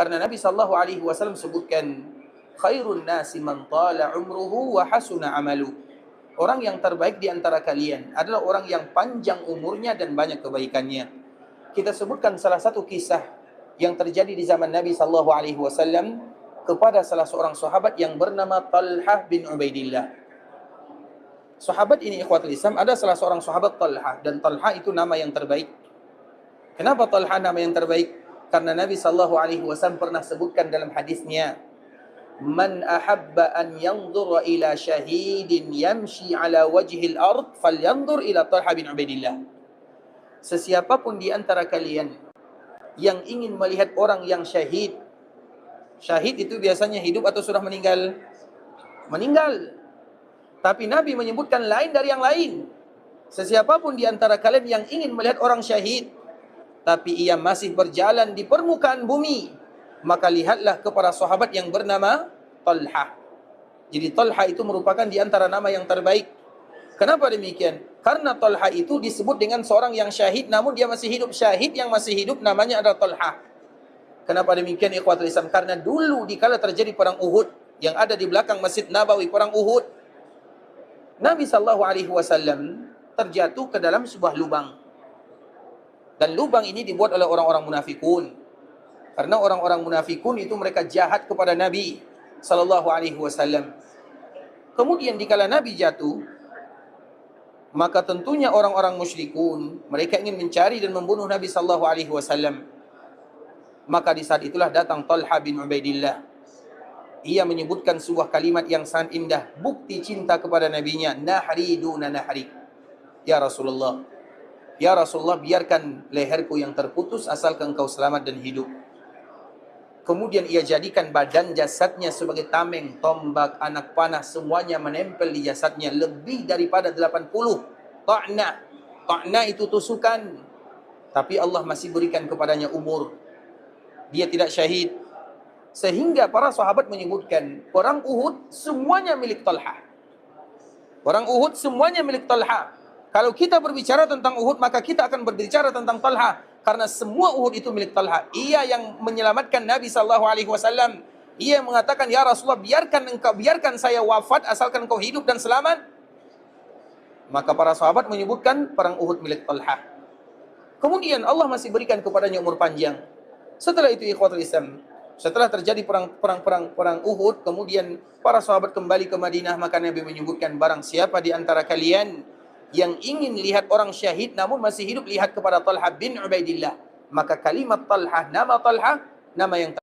Karena Nabi sallallahu alaihi wasallam sebutkan, khairun nasi man tala umruhu wa hasuna amalu. Orang yang terbaik di antara kalian adalah orang yang panjang umurnya dan banyak kebaikannya. Kita sebutkan salah satu kisah yang terjadi di zaman Nabi sallallahu alaihi wasallam kepada salah seorang sahabat yang bernama Talhah bin Ubaidillah. Sahabat ini ikhwatul Islam, ada salah seorang sahabat Talhah, dan Talhah itu nama yang terbaik. Kenapa Talhah nama yang terbaik? Karena Nabi sallallahu alaihi wasallam pernah sebutkan dalam hadisnya, man ahabba an yanzura ila syahidin yamshi ala wajhil ard falyanzur ila Talhah bin Ubaidillah. Sesiapapun di antara kalian yang ingin melihat orang yang syahid. Syahid itu biasanya hidup atau sudah meninggal? Meninggal. Tapi Nabi menyebutkan lain dari yang lain. Sesiapapun di antara kalian yang ingin melihat orang syahid, tapi ia masih berjalan di permukaan bumi, maka lihatlah kepada sahabat yang bernama Talhah. Jadi Talhah itu merupakan di antara nama yang terbaik. Kenapa demikian? Karena Talhah itu disebut dengan seorang yang syahid, namun dia masih hidup. Syahid yang masih hidup namanya adalah Talhah. Kenapa demikian ikhwatul Islam? Karena dulu dikala terjadi perang Uhud, yang ada di belakang Masjid Nabawi, perang Uhud, Nabi sallallahu alaihi wasallam terjatuh ke dalam sebuah lubang. Dan lubang ini dibuat oleh orang-orang munafikun. Karena orang-orang munafikun itu mereka jahat kepada Nabi sallallahu alaihi wasallam. Kemudian dikala Nabi jatuh, maka tentunya orang-orang musyrikun mereka ingin mencari dan membunuh Nabi sallallahu alaihi wasallam. Maka di saat itulah datang Talhah bin Ubaidillah. Ia menyebutkan sebuah kalimat yang sangat indah, bukti cinta kepada nabinya, nahri duna nahri. Ya Rasulullah, ya Rasulullah, biarkan leherku yang terputus asalkan engkau selamat dan hidup. Kemudian ia jadikan badan jasadnya sebagai tameng, tombak, anak panah, semuanya menempel di jasadnya, lebih daripada 80 ta'na. Ta'na itu tusukan, tapi Allah masih berikan kepadanya umur. Dia tidak syahid. Sehingga para sahabat menyebutkan, perang Uhud semuanya milik Talhah. Perang Uhud semuanya milik Talhah. Kalau kita berbicara tentang Uhud, maka kita akan berbicara tentang Talhah. Karena semua Uhud itu milik Talhah. Ia yang menyelamatkan Nabi SAW. Ia yang mengatakan, ya Rasulullah, biarkan saya wafat asalkan engkau hidup dan selamat. Maka para sahabat menyebutkan perang Uhud milik Talhah. Kemudian Allah masih berikan kepadanya umur panjang. Setelah itu ikhwatul Islam, setelah terjadi perang Uhud, kemudian para sahabat kembali ke Madinah, maka Nabi menyebutkan, barang siapa di antara kalian yang ingin lihat orang syahid namun masih hidup, lihat kepada Talhah bin Ubaidillah. Maka kalimat Talhah, nama Talhah, nama yang